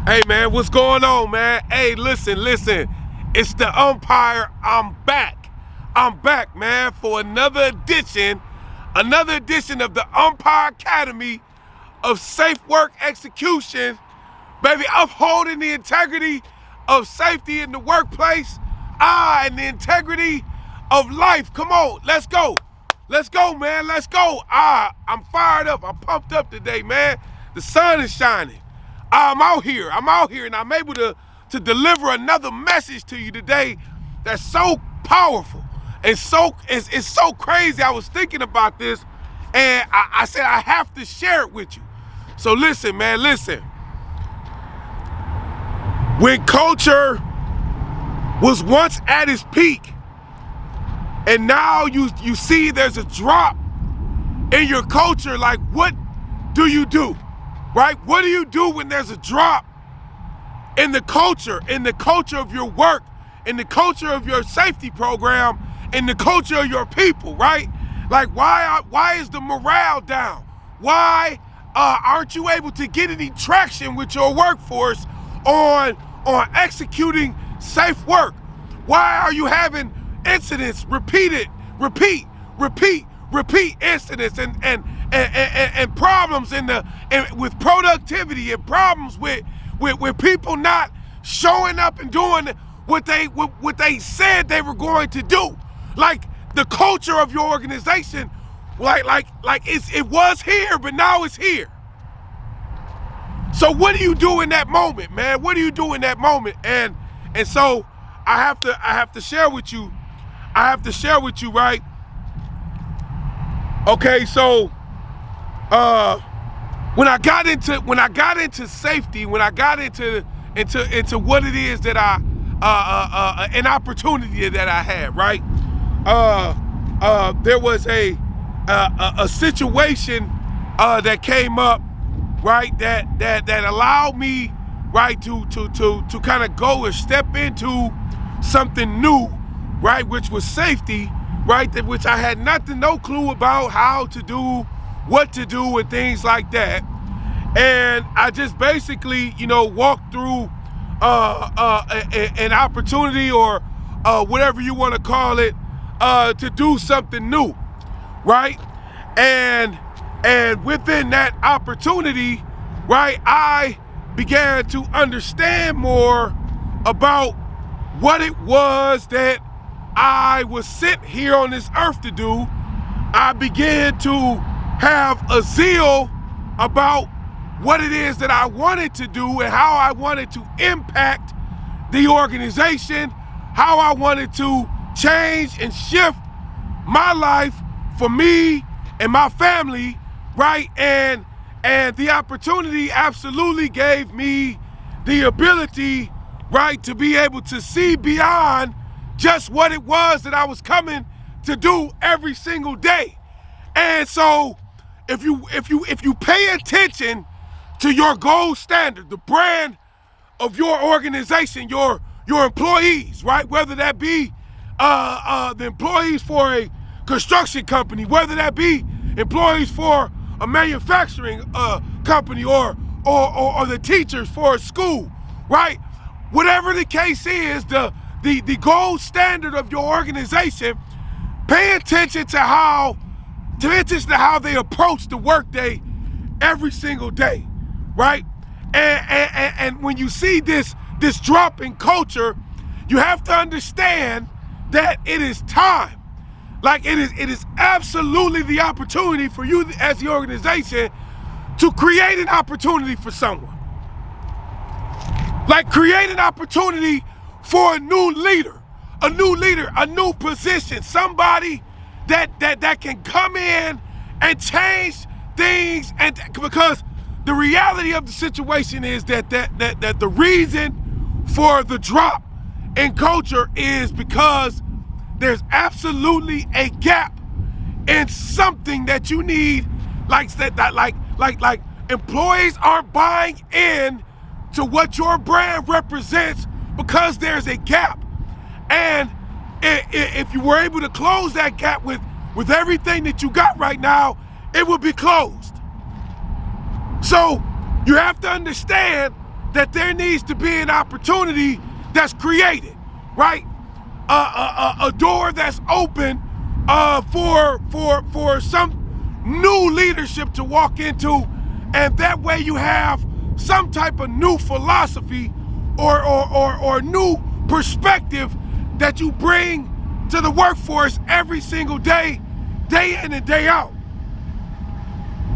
Hey man, what's going on, man? Hey, listen. It's the umpire. I'm back, man, for another edition of the Umpire Academy of Safe Work Execution. Baby, upholding the integrity of safety in the workplace, and the integrity of life. Come on, let's go. Let's go, man. Let's go. I'm fired up. I'm pumped up today, man. The sun is shining. I'm out here, and I'm able to deliver another message to you today that's so powerful and it's so crazy. I was thinking about this, and I said I have to share it with you. So listen, man, listen. When culture was once at its peak, and now you see there's a drop in your culture, like what do you do? Right? What do you do when there's a drop in the culture of your work, in the culture of your safety program, in the culture of your people, right? Like why is the morale down? Why aren't you able to get any traction with your workforce on executing safe work? Why are you having incidents, repeat incidents and problems with productivity, and problems with people not showing up and doing what they said they were going to do? Like the culture of your organization, it was here, but now it's here. So what do you do in that moment, man? What do you do in that moment? And so I have to share with you. Right? Okay, so when I got into safety, when I got into what it is that an opportunity that I had, right? There was a situation that came up, right? That allowed me, right, to kind of go and step into something new, right, which was safety, right, which I had no clue about how to do, what to do, and things like that. And I just basically, walked through an opportunity, or whatever you want to call it, to do something new, right? And within that opportunity, right, I began to understand more about what it was that I was sent here on this earth to do. I began to have a zeal about what it is that I wanted to do and how I wanted to impact the organization, how I wanted to change and shift my life for me and my family, right? And the opportunity absolutely gave me the ability, right, to be able to see beyond just what it was that I was coming to do every single day. And so if you pay attention to your gold standard, the brand of your organization, your employees, right? Whether that be the employees for a construction company, whether that be employees for a manufacturing company, or the teachers for a school, right? Whatever the case is, the gold standard of your organization, pay attention to how they approach the workday every single day, right? And when you see this drop in culture, you have to understand that it is time. Like it is absolutely the opportunity for you as the organization to create an opportunity for someone. Like create an opportunity for a new leader, a new position, somebody that can come in and change things. And because the reality of the situation is that the reason for the drop in culture is because there's absolutely a gap in something that you need, like employees aren't buying in to what your brand represents because there's a gap. And if you were able to close that gap with everything that you got right now, it would be closed. So you have to understand that there needs to be an opportunity that's created, right? A door that's open for some new leadership to walk into, and that way you have some type of new philosophy or new perspective that you bring to the workforce every single day, day in and day out,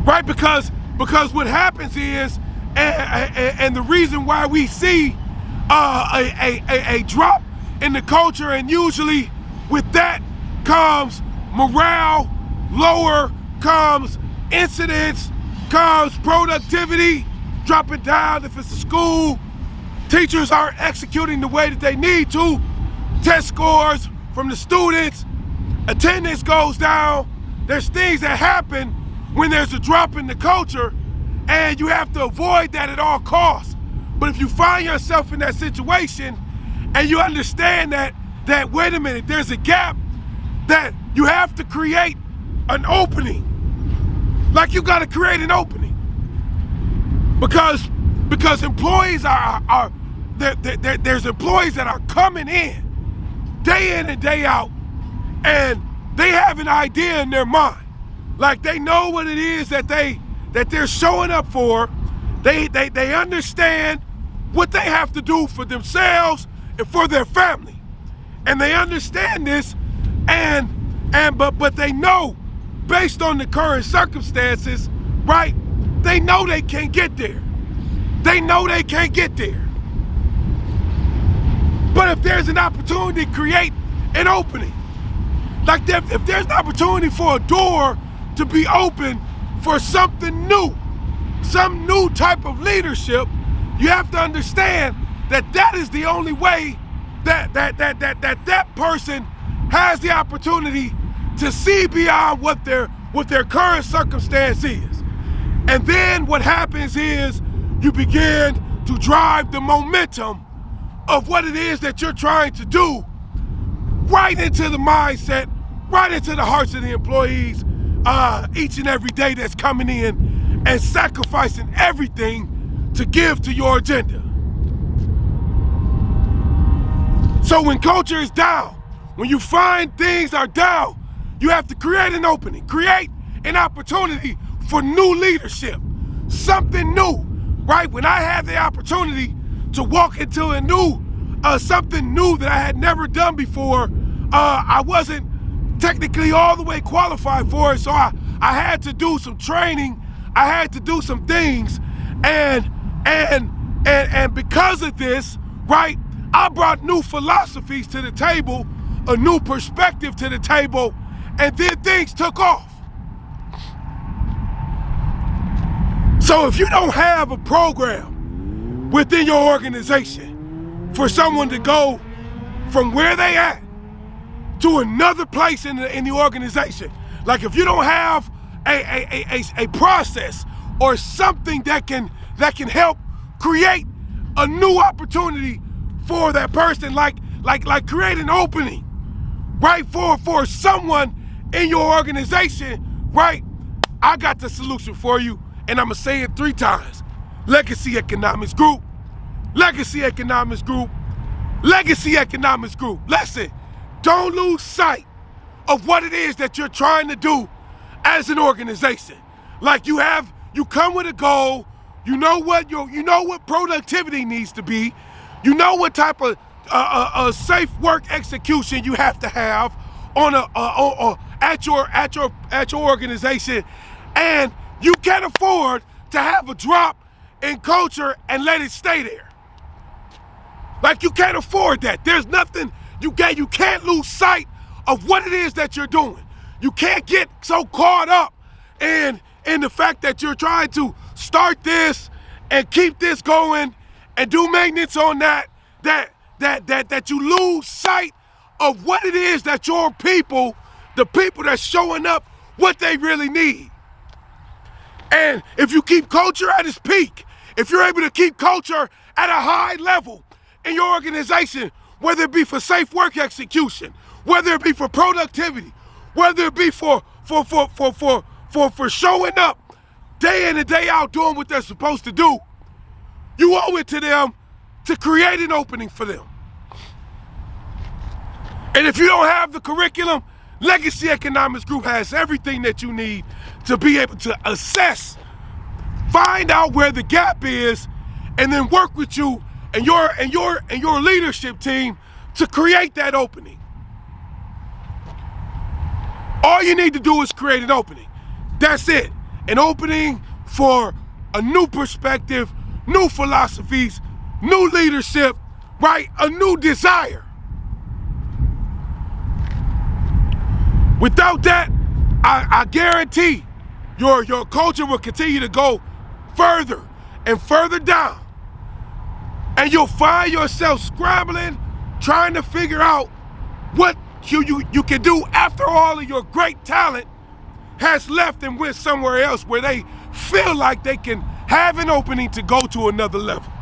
right? Because what happens is, and the reason why we see a drop in the culture, and usually with that comes morale lower, comes incidents, comes productivity dropping down. If it's a school, teachers aren't executing the way that they need to, test scores from the students, attendance goes down. There's things that happen when there's a drop in the culture, and you have to avoid that at all costs. But if you find yourself in that situation and you understand that wait a minute, there's a gap, that you have to create an opening. Like, you got to create an opening, because employees there's employees that are coming in day in and day out, and they have an idea in their mind. Like, they know what it is that they're showing up for. They understand what they have to do for themselves and for their family. And they understand this, but they know, based on the current circumstances, right? They know they can't get there. They know they can't get there. But if there's an opportunity to create an opening, like if there's an opportunity for a door to be open for something new, some new type of leadership, you have to understand that is the only way that person has the opportunity to see beyond what their current circumstance is. And then what happens is you begin to drive the momentum of what it is that you're trying to do right into the mindset, right into the hearts of the employees each and every day that's coming in and sacrificing everything to give to your agenda. So when culture is down, when you find things are down, you have to create an opening, create an opportunity for new leadership, something new, right? When I had the opportunity to walk into a new, something new that I had never done before, I wasn't technically all the way qualified for it, so I had to do some training, I had to do some things, and because of this, right, I brought new philosophies to the table, a new perspective to the table, and then things took off. So if you don't have a program within your organization for someone to go from where they at to another place in the organization, like if you don't have a process or something that can help create a new opportunity for that person, like create an opening, right, for someone in your organization, right? I got the solution for you, and I'm gonna say it 3 times. Legacy Economics Group, Legacy Economics Group, Legacy Economics Group. Listen, don't lose sight of what it is that you're trying to do as an organization. Like, you come with a goal, you know what productivity needs to be, you know what type of safe work execution you have to have on at your organization, and you can't afford to have a drop in culture and let it stay there. Like, you can't afford that. There's nothing, you can't lose sight of what it is that you're doing. You can't get so caught up in the fact that you're trying to start this and keep this going and do maintenance on that you lose sight of what it is that your people, the people that's showing up, what they really need. And if you keep culture at its peak, if you're able to keep culture at a high level in your organization, whether it be for safe work execution, whether it be for productivity, whether it be for showing up day in and day out doing what they're supposed to do, You owe it to them to create an opening for them. And if you don't have the curriculum, Legacy Economics Group has everything that you need to be able to assess, find out where the gap is, and then work with you and your leadership team to create that opening. All you need to do is create an opening. That's it. An opening for a new perspective, new philosophies, new leadership, right? A new desire. Without that, I guarantee your culture will continue to go further and further down. And you'll find yourself scrambling, trying to figure out what you can do after all of your great talent has left and went somewhere else where they feel like they can have an opening to go to another level.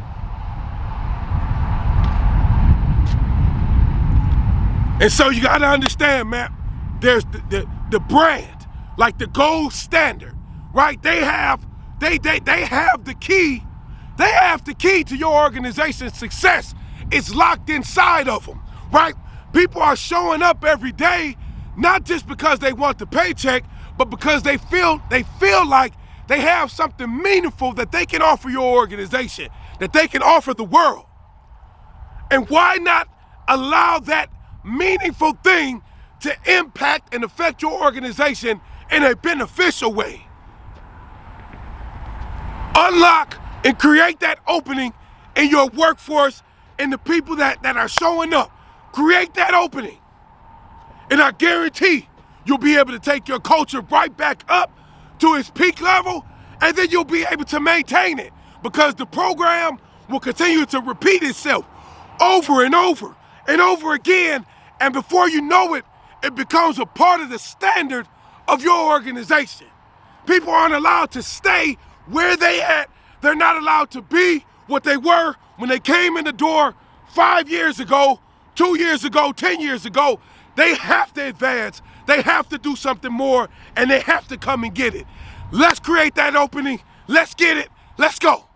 And so you gotta understand, man, there's the brand, like the gold standard, right? They have the key. They have the key to your organization's success. It's locked inside of them, right? People are showing up every day, not just because they want the paycheck, but because they feel like they have something meaningful that they can offer your organization, that they can offer the world. And why not allow that meaningful thing to impact and affect your organization in a beneficial way? Unlock and create that opening in your workforce and the people that are showing up. Create that opening. And I guarantee you'll be able to take your culture right back up to its peak level, and then you'll be able to maintain it because the program will continue to repeat itself over and over and over again. And before you know it, it becomes a part of the standard of your organization. People aren't allowed to stay where they at. They're not allowed to be what they were when they came in the door 5 years ago, 2 years ago, 10 years ago. They have to advance. They have to do something more, and they have to come and get it. Let's create that opening. Let's get it. Let's go.